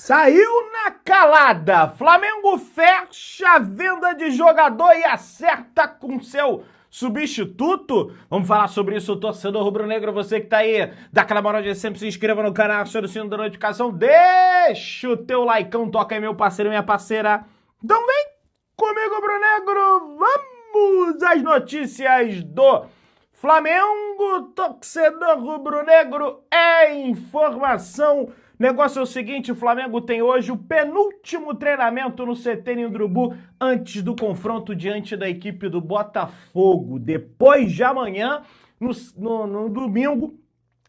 Saiu na calada. Flamengo fecha a venda de jogador e acerta com seu substituto. Vamos falar sobre isso, torcedor rubro-negro. Você que tá aí, dá aquela moral de sempre, se inscreva no canal, acione o sino da notificação, deixa o teu likeão, toca aí, meu parceiro e minha parceira. Então vem comigo, rubro-negro. Vamos às notícias do Flamengo. Torcedor rubro-negro, é informação. Negócio é o seguinte, o Flamengo tem hoje o penúltimo treinamento no CT Nindrubu antes do confronto diante da equipe do Botafogo. Depois de amanhã, no domingo,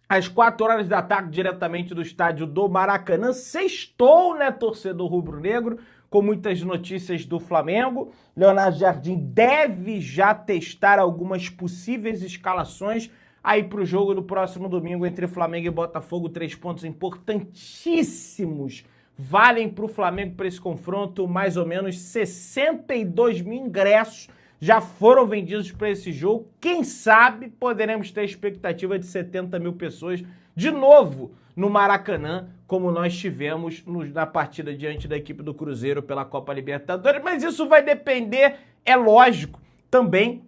às 4 horas da tarde, diretamente do estádio do Maracanã. Sextou, né, torcedor rubro-negro, com muitas notícias do Flamengo. Leonardo Jardim deve já testar algumas possíveis escalações aí para o jogo do próximo domingo entre Flamengo e Botafogo. 3 pontos importantíssimos valem para o Flamengo para esse confronto. Mais ou menos 62 mil ingressos já foram vendidos para esse jogo. Quem sabe poderemos ter expectativa de 70 mil pessoas de novo no Maracanã, como nós tivemos na partida diante da equipe do Cruzeiro pela Copa Libertadores. Mas isso vai depender, é lógico, também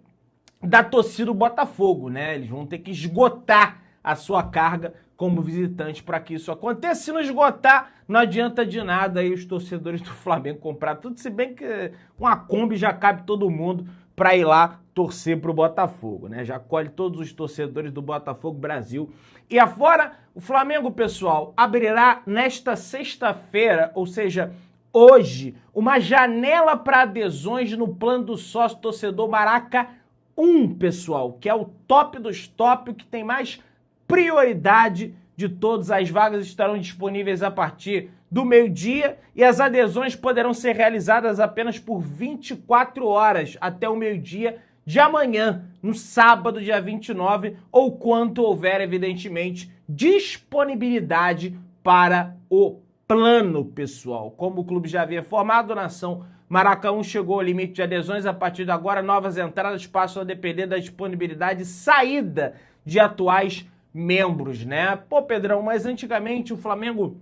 da torcida do Botafogo, né? Eles vão ter que esgotar a sua carga como visitante para que isso aconteça. Se não esgotar, não adianta de nada aí os torcedores do Flamengo comprar tudo, se bem que uma Kombi já cabe todo mundo para ir lá torcer pro Botafogo, né? Já colhe todos os torcedores do Botafogo Brasil. E afora, o Flamengo, pessoal, abrirá nesta sexta-feira, ou seja, hoje, uma janela para adesões no plano do sócio torcedor Maraca 1, pessoal, que é o top dos top, o que tem mais prioridade de todos. As vagas estarão disponíveis a partir do meio-dia e as adesões poderão ser realizadas apenas por 24 horas até o meio-dia de amanhã, no sábado, dia 29, ou quando houver, evidentemente, disponibilidade para o plano, pessoal. Como o clube já havia formado, a nação Maraca 1 chegou ao limite de adesões. A partir de agora, novas entradas passam a depender da disponibilidade e saída de atuais membros, né? Pô, Pedrão, mas antigamente o Flamengo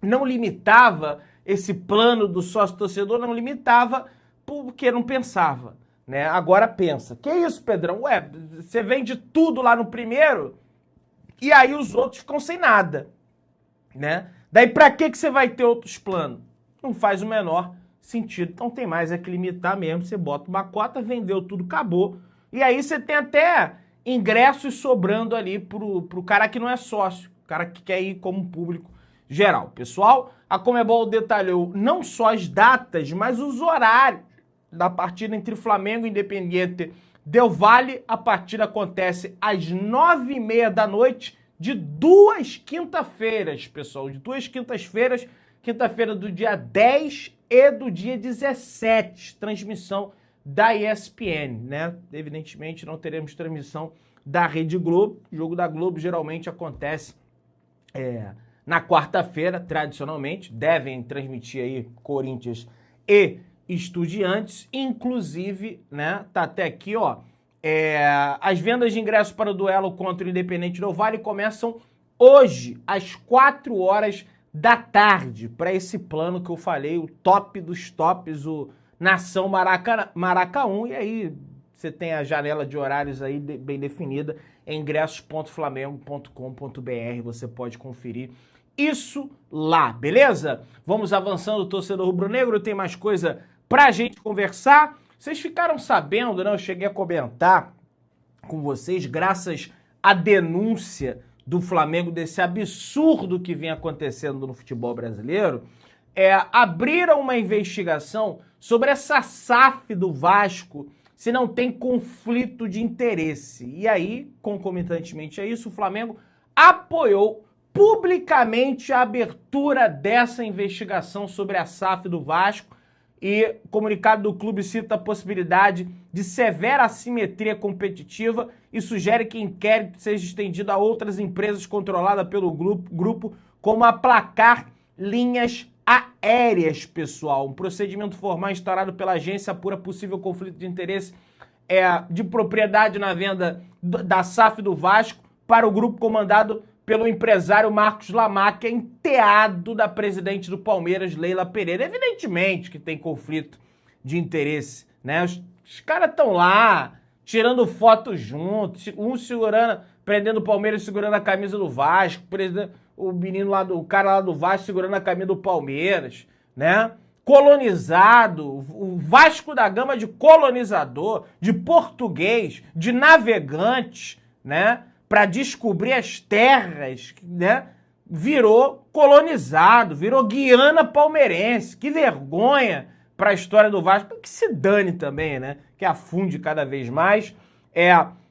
não limitava esse plano do sócio-torcedor, não limitava porque não pensava, né? Agora pensa. Que isso, Pedrão? Ué, você vende tudo lá no primeiro e aí os outros ficam sem nada, né? Daí pra que você vai ter outros planos? Não faz o menor sentido. Então tem mais é que limitar mesmo. Você bota uma cota, vendeu tudo, acabou. E aí você tem até ingressos sobrando ali pro cara que não é sócio, o cara que quer ir como público geral. Pessoal, a Conmebol detalhou não só as datas, mas os horários da partida entre Flamengo e Independiente Del Valle. A partida acontece às 9h30 da noite de 2 quinta-feiras, pessoal. De 2 quintas-feiras, quinta-feira do dia 10 e do dia 17, transmissão da ESPN, né? Evidentemente não teremos transmissão da Rede Globo. O jogo da Globo geralmente acontece na quarta-feira, tradicionalmente. Devem transmitir aí Corinthians e Estudiantes. Inclusive, né? Tá até aqui, ó. As vendas de ingressos para o duelo contra o Independente Del Valle começam hoje, às 4 horas da tarde, para esse plano que eu falei, o top dos tops, o Nação Maraca 1, e aí você tem a janela de horários aí bem definida em ingressos.flamengo.com.br, você pode conferir isso lá, beleza? Vamos avançando, torcedor rubro-negro, tem mais coisa pra gente conversar. Vocês ficaram sabendo, né? Eu cheguei a comentar com vocês, graças à denúncia do Flamengo, desse absurdo que vem acontecendo no futebol brasileiro, abriram uma investigação sobre essa SAF do Vasco, se não tem conflito de interesse. E aí, concomitantemente a isso, o Flamengo apoiou publicamente a abertura dessa investigação sobre a SAF do Vasco, e o comunicado do clube cita a possibilidade de severa assimetria competitiva e sugere que inquérito seja estendido a outras empresas controladas pelo grupo, como a Placar Linhas Aéreas, pessoal. Um procedimento formal instaurado pela agência apura possível conflito de interesse de propriedade na venda da SAF do Vasco para o grupo comandado pelo empresário Marcos Lamar, que é enteado da presidente do Palmeiras, Leila Pereira. Evidentemente que tem conflito de interesse, né? Os caras estão lá, tirando foto juntos, um segurando, prendendo o Palmeiras, segurando a camisa do Vasco, o menino lá, o cara lá do Vasco segurando a camisa do Palmeiras, né? Colonizado, o Vasco da Gama de colonizador, de português, de navegante, né? Para descobrir as terras, né? Virou colonizado, virou Guiana palmeirense. Que vergonha para a história do Vasco, que se dane também, né? Que afunde cada vez mais.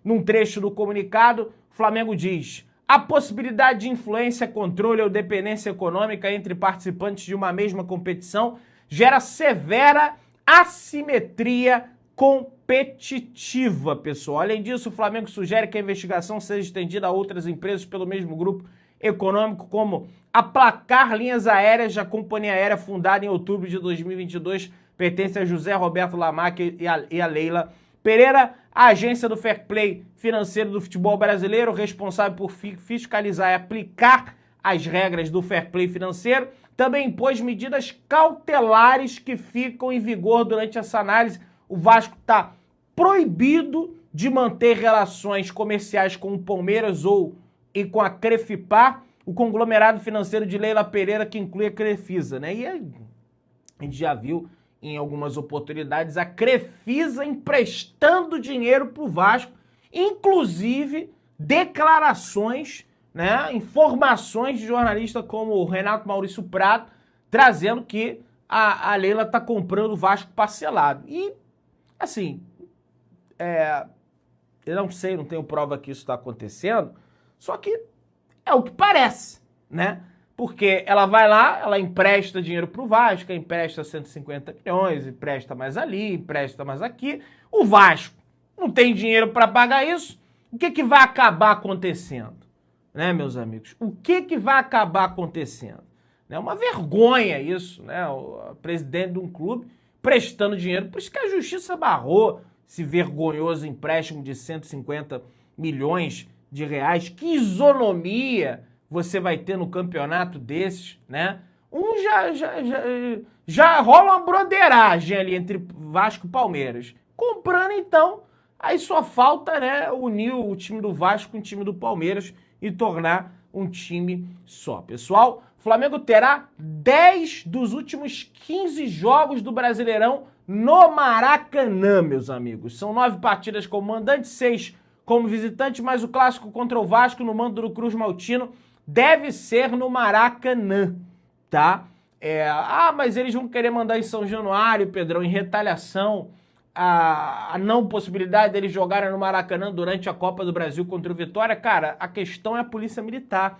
Num trecho do comunicado, o Flamengo diz: a possibilidade de influência, controle ou dependência econômica entre participantes de uma mesma competição gera severa assimetria competitiva, pessoal. Além disso, o Flamengo sugere que a investigação seja estendida a outras empresas pelo mesmo grupo econômico, como a Placar Linhas Aéreas, a companhia aérea fundada em outubro de 2022, pertence a José Roberto Lamarck e a Leila Pereira, a agência do Fair Play financeiro do futebol brasileiro, responsável por fiscalizar e aplicar as regras do Fair Play financeiro, também impôs medidas cautelares que ficam em vigor durante essa análise. O Vasco está proibido de manter relações comerciais com o Palmeiras e com a Crefipar, o conglomerado financeiro de Leila Pereira, que inclui a Crefisa, né? E a gente já viu em algumas oportunidades a Crefisa emprestando dinheiro para o Vasco, inclusive declarações, né, informações de jornalista como o Renato Maurício Prado, trazendo que a Leila está comprando o Vasco parcelado. E, assim, eu não sei, não tenho prova que isso está acontecendo, só que é o que parece, né? Porque ela vai lá, ela empresta dinheiro pro Vasco, empresta 150 milhões, empresta mais ali, empresta mais aqui. O Vasco não tem dinheiro para pagar isso. O que vai acabar acontecendo? Né, meus amigos? O que vai acabar acontecendo? É uma vergonha isso, né? O presidente de um clube prestando dinheiro. Por isso que a justiça barrou esse vergonhoso empréstimo de 150 milhões de reais. Que isonomia você vai ter no campeonato desses, né? Já rola uma broderagem ali entre Vasco e Palmeiras. Comprando, então, aí só falta, né, unir o time do Vasco com o time do Palmeiras e tornar um time só. Pessoal, o Flamengo terá 10 dos últimos 15 jogos do Brasileirão no Maracanã, meus amigos. São 9 partidas como mandante, 6 como visitante, mas o clássico contra o Vasco no mando do Cruz Maltino deve ser no Maracanã, tá? Mas eles vão querer mandar em São Januário, Pedrão, em retaliação a não possibilidade deles jogarem no Maracanã durante a Copa do Brasil contra o Vitória. Cara, a questão é a Polícia Militar,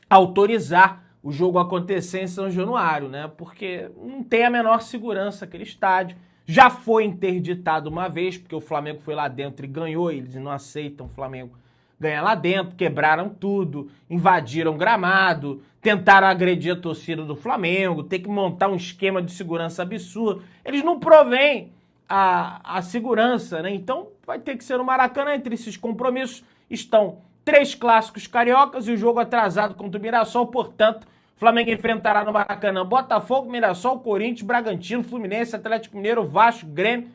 autorizar o jogo acontecer em São Januário, né? Porque não tem a menor segurança aquele estádio. Já foi interditado uma vez, porque o Flamengo foi lá dentro e ganhou, eles não aceitam o Flamengo ganhar lá dentro, quebraram tudo, invadiram o gramado, tentaram agredir a torcida do Flamengo, tem que montar um esquema de segurança absurdo. Eles não provêm a segurança, né? Então vai ter que ser no Maracanã. Entre esses compromissos estão 3 clássicos cariocas e o jogo atrasado contra o Mirassol. Portanto, o Flamengo enfrentará no Maracanã Botafogo, Mirassol, Corinthians, Bragantino, Fluminense, Atlético Mineiro, Vasco, Grêmio,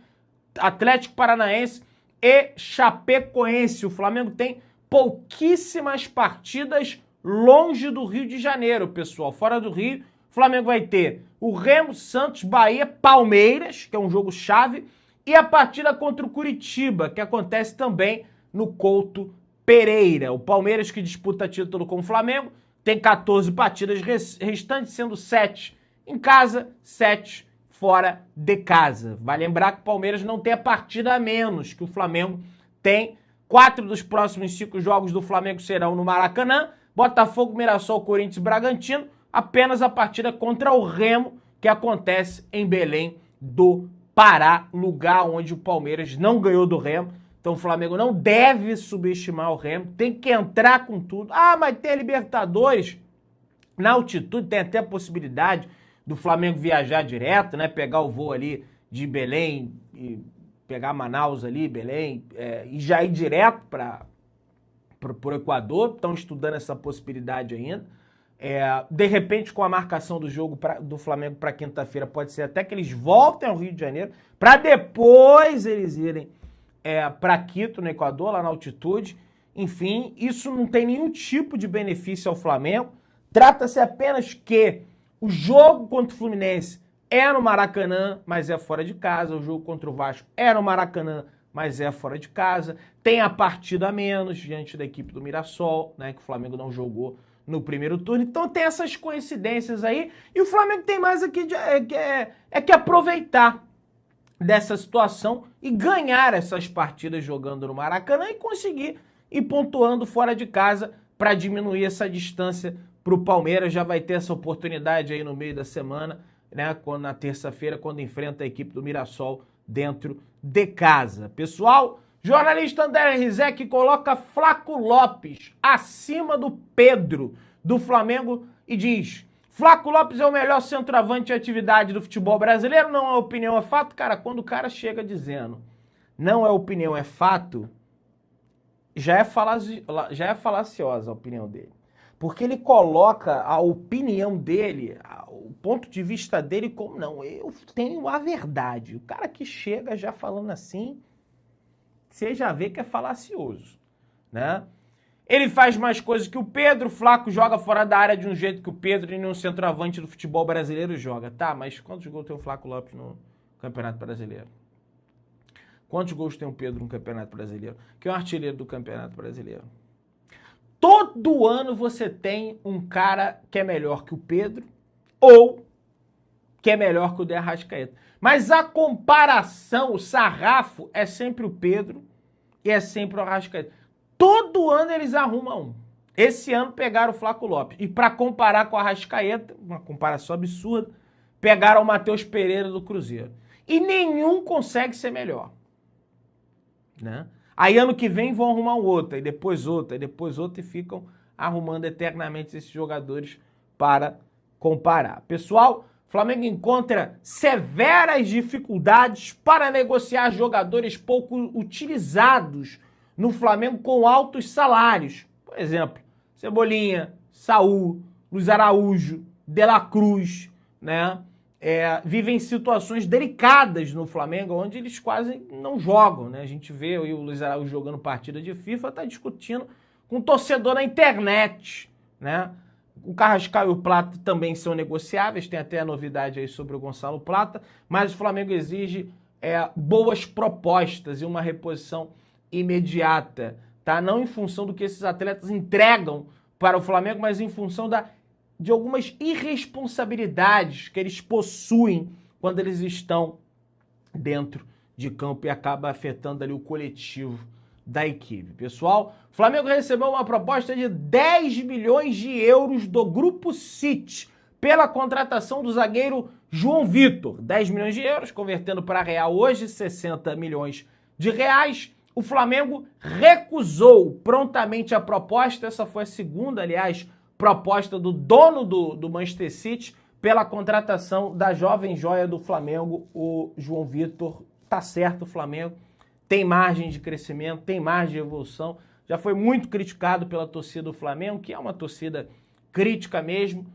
Atlético Paranaense e Chapecoense. O Flamengo tem pouquíssimas partidas longe do Rio de Janeiro, pessoal. Fora do Rio, o Flamengo vai ter o Remo, Santos, Bahia, Palmeiras, que é um jogo chave, e a partida contra o Curitiba, que acontece também no Couto Pereira. O Palmeiras, que disputa título com o Flamengo, tem 14 partidas restantes, sendo 7 em casa, 7 fora de casa. Vai lembrar que o Palmeiras não tem a partida a menos que o Flamengo tem. 4 dos próximos 5 jogos do Flamengo serão no Maracanã. Botafogo, Mirassol, Corinthians e Bragantino. Apenas a partida contra o Remo, que acontece em Belém do Pará, lugar onde o Palmeiras não ganhou do Remo. Então o Flamengo não deve subestimar o Remo, tem que entrar com tudo. Mas tem a Libertadores na altitude, tem até a possibilidade do Flamengo viajar direto, né? Pegar o voo ali de Belém e pegar Manaus ali, Belém, e já ir direto para pro Equador, estão estudando essa possibilidade ainda. De repente, com a marcação do jogo do Flamengo para quinta-feira, pode ser até que eles voltem ao Rio de Janeiro, para depois eles irem para Quito, no Equador, lá na altitude. Enfim, isso não tem nenhum tipo de benefício ao Flamengo. Trata-se apenas que o jogo contra o Fluminense é no Maracanã, mas é fora de casa. O jogo contra o Vasco é no Maracanã, mas é fora de casa. Tem a partida a menos diante da equipe do Mirassol, né, que o Flamengo não jogou no primeiro turno. Então tem essas coincidências aí. E o Flamengo tem mais aqui que aproveitar dessa situação e ganhar essas partidas jogando no Maracanã e conseguir ir pontuando fora de casa para diminuir essa distância para o Palmeiras. Já vai ter essa oportunidade aí no meio da semana, né, na terça-feira, quando enfrenta a equipe do Mirassol dentro de casa. Pessoal, jornalista André Rizek coloca Flaco Lopes acima do Pedro do Flamengo e diz: Flaco Lopes é o melhor centroavante em atividade do futebol brasileiro. Não é opinião, é fato. Cara, quando o cara chega dizendo não é opinião, é fato, já é falaciosa a opinião dele. Porque ele coloca a opinião dele, o ponto de vista dele como, não, eu tenho a verdade. O cara que chega já falando assim, você já vê que é falacioso, né? Ele faz mais coisas que o Pedro, o Flaco joga fora da área de um jeito que o Pedro e nenhum centroavante do futebol brasileiro joga. Tá, mas quantos gols tem o Flaco Lopes no Campeonato Brasileiro? Quantos gols tem o Pedro no Campeonato Brasileiro? Que é o artilheiro do Campeonato Brasileiro. Todo ano você tem um cara que é melhor que o Pedro ou que é melhor que o De Arrascaeta. Mas a comparação, o sarrafo, é sempre o Pedro e é sempre o Arrascaeta. Todo ano eles arrumam um. Esse ano pegaram o Flaco Lopes. E para comparar com o Arrascaeta, uma comparação absurda, pegaram o Matheus Pereira do Cruzeiro. E nenhum consegue ser melhor, né? Aí ano que vem vão arrumar um outro, e depois outro, e ficam arrumando eternamente esses jogadores para comparar. Pessoal, o Flamengo encontra severas dificuldades para negociar jogadores pouco utilizados no Flamengo com altos salários. Por exemplo, Cebolinha, Saúl, Luiz Araújo, De La Cruz, né? Vivem situações delicadas no Flamengo, onde eles quase não jogam, né? A gente vê o Luiz Araújo jogando partida de FIFA, tá discutindo com um torcedor na internet, né? O Carrascal e o Plata também são negociáveis, tem até a novidade aí sobre o Gonçalo Plata, mas o Flamengo exige boas propostas e uma reposição imediata, tá? Não em função do que esses atletas entregam para o Flamengo, mas em função de algumas irresponsabilidades que eles possuem quando eles estão dentro de campo e acaba afetando ali o coletivo da equipe. Pessoal, o Flamengo recebeu uma proposta de 10 milhões de euros do Grupo City pela contratação do zagueiro João Vitor. 10 milhões de euros, convertendo para real hoje, 60 milhões de reais. O Flamengo recusou prontamente a proposta, essa foi a segunda, aliás, proposta do dono do Manchester City pela contratação da jovem joia do Flamengo, o João Vitor. Tá certo, o Flamengo tem margem de crescimento, tem margem de evolução. Já foi muito criticado pela torcida do Flamengo, que é uma torcida crítica mesmo.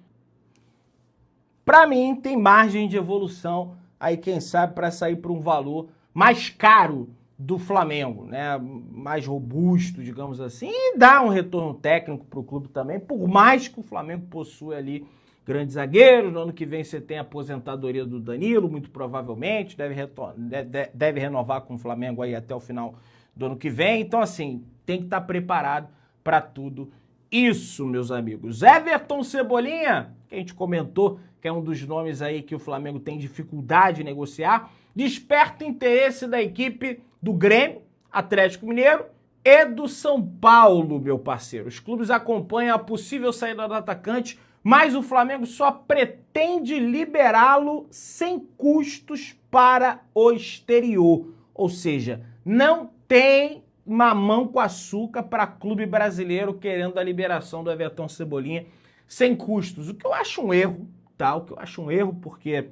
Para mim, tem margem de evolução aí, quem sabe, para sair por um valor mais caro do Flamengo, né? Mais robusto, digamos assim, e dá um retorno técnico para o clube também, por mais que o Flamengo possua ali grandes zagueiros. No ano que vem você tem a aposentadoria do Danilo, muito provavelmente, deve renovar com o Flamengo aí até o final do ano que vem. Então, assim, tem que estar preparado para tudo isso, meus amigos. Everton Cebolinha, que a gente comentou, que é um dos nomes aí que o Flamengo tem dificuldade de negociar, desperta interesse da equipe do Grêmio, Atlético Mineiro e do São Paulo, meu parceiro. Os clubes acompanham a possível saída do atacante, mas o Flamengo só pretende liberá-lo sem custos para o exterior. Ou seja, não tem mamão com açúcar para clube brasileiro querendo a liberação do Everton Cebolinha sem custos. O que eu acho um erro, tá? O que eu acho um erro, porque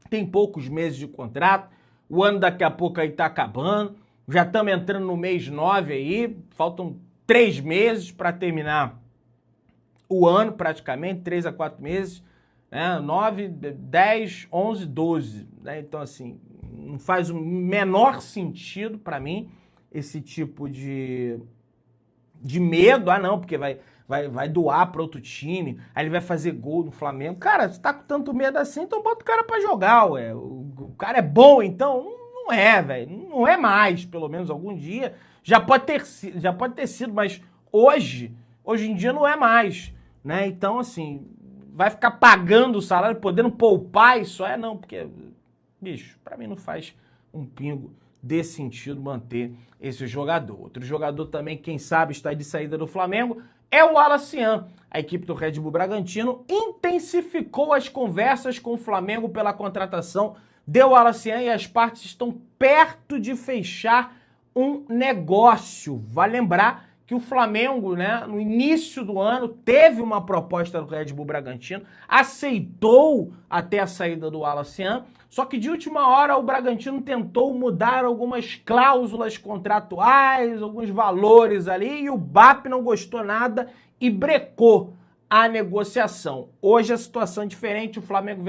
tem poucos meses de contrato, o ano daqui a pouco aí tá acabando, já estamos entrando no mês 9 aí, faltam 3 meses para terminar o ano, praticamente, 3 a 4 meses, né? 9, 10, 11, 12. Né? Então, assim, não faz o menor sentido para mim esse tipo de medo. Ah, não, porque vai doar para outro time, aí ele vai fazer gol no Flamengo. Cara, você tá com tanto medo assim, então bota o cara para jogar, ué. O cara é bom, então? Não é, velho. Não é mais, pelo menos algum dia. Já pode ter sido, mas hoje em dia não é mais, né? Então, assim, vai ficar pagando o salário, podendo poupar isso? Não, porque, bicho, pra mim não faz um pingo de sentido manter esse jogador. Outro jogador também, quem sabe, está de saída do Flamengo, é o Wallace Yan. A equipe do Red Bull Bragantino intensificou as conversas com o Flamengo pela contratação de Wallace Yan e as partes estão perto de fechar um negócio. Vale lembrar que o Flamengo, né, no início do ano, teve uma proposta do Red Bull Bragantino, aceitou até a saída do Wallace Yan, só que de última hora o Bragantino tentou mudar algumas cláusulas contratuais, alguns valores ali, e o BAP não gostou nada e brecou a negociação. Hoje a situação é diferente, o Flamengo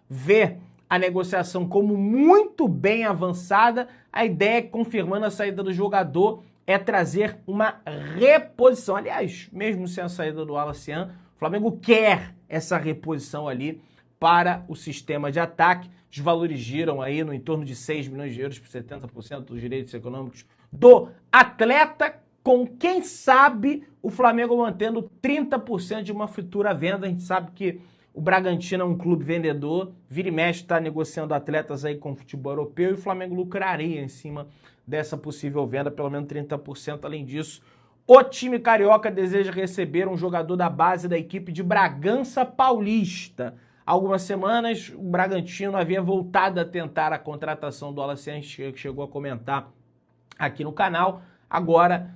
vê a negociação como muito bem avançada. A ideia é, confirmando a saída do jogador, é trazer uma reposição. Aliás, mesmo sem a saída do Wallace Yan, o Flamengo quer essa reposição ali para o sistema de ataque. Os valores giram aí no entorno de 6 milhões de euros por 70% dos direitos econômicos do atleta, com, quem sabe, o Flamengo mantendo 30% de uma futura venda. A gente sabe que o Bragantino é um clube vendedor, vira e mexe está negociando atletas aí com o futebol europeu e o Flamengo lucraria em cima dessa possível venda, pelo menos 30%. Além disso, o time carioca deseja receber um jogador da base da equipe de Bragança Paulista. Há algumas semanas, o Bragantino havia voltado a tentar a contratação do Wallace Yan, que chegou a comentar aqui no canal. Agora,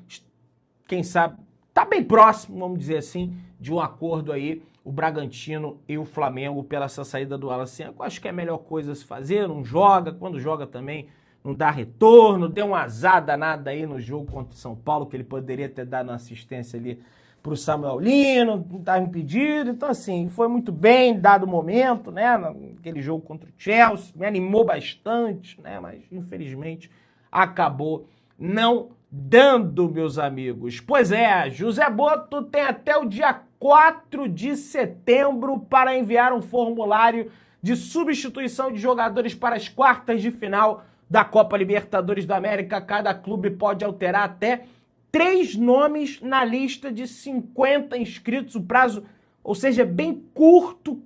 quem sabe, tá bem próximo, vamos dizer assim, de um acordo aí, o Bragantino e o Flamengo, pela essa saída do Wallace Yan. Eu acho que é a melhor coisa a se fazer, não joga, quando joga também não dá retorno, deu um azar danado aí no jogo contra o São Paulo, que ele poderia ter dado uma assistência ali pro Samuel Lino, não estava impedido. Então, assim, foi muito bem dado o momento, né, naquele jogo contra o Chelsea, me animou bastante, né, mas infelizmente acabou não dando, meus amigos. Pois é, José Botto tem até o dia 4 de setembro para enviar um formulário de substituição de jogadores para as quartas de final da Copa Libertadores da América. Cada clube pode alterar até 3 nomes na lista de 50 inscritos. O prazo, ou seja, é bem curto.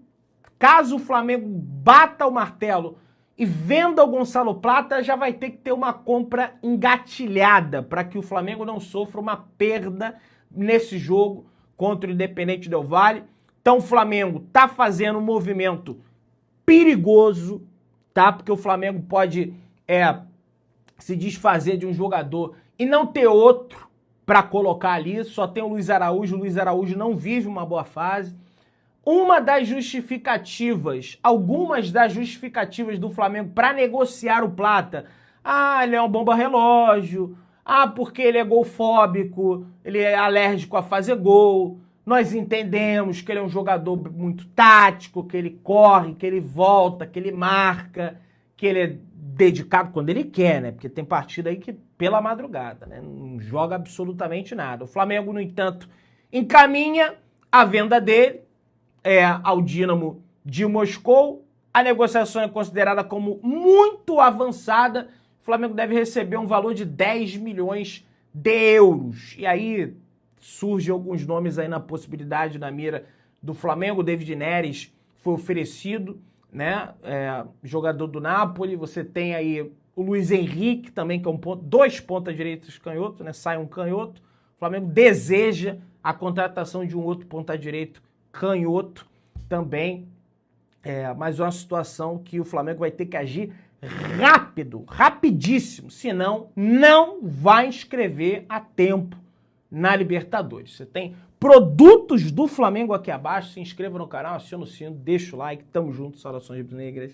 Caso o Flamengo bata o martelo e venda o Gonçalo Plata, já vai ter que ter uma compra engatilhada para que o Flamengo não sofra uma perda nesse jogo contra o Independente Del Valle. Então o Flamengo tá fazendo um movimento perigoso, tá? Porque o Flamengo pode se desfazer de um jogador e não ter outro para colocar ali. Só tem o Luiz Araújo não vive uma boa fase. Algumas das justificativas do Flamengo para negociar o Plata. Ah, ele é um bomba-relógio. Ah, porque ele é golfóbico, ele é alérgico a fazer gol. Nós entendemos que ele é um jogador muito tático, que ele corre, que ele volta, que ele marca, que ele é dedicado quando ele quer, né? Porque tem partida aí que pela madrugada, né? Não joga absolutamente nada. O Flamengo, no entanto, encaminha a venda dele ao Dínamo de Moscou. A negociação é considerada como muito avançada. O Flamengo deve receber um valor de 10 milhões de euros. E aí surgem alguns nomes aí na possibilidade, na mira do Flamengo. O David Neres foi oferecido, né? Jogador do Napoli. Você tem aí o Luiz Henrique também, que é dois ponta-direitos canhotos, né? Sai um canhoto. O Flamengo deseja a contratação de um outro ponta-direito canhoto também. Mas é uma situação que o Flamengo vai ter que agir rápido, rapidíssimo, senão não vai inscrever a tempo na Libertadores. Você tem produtos do Flamengo aqui abaixo, se inscreva no canal, aciona o sino, deixa o like, tamo junto, saudações rubro-negras.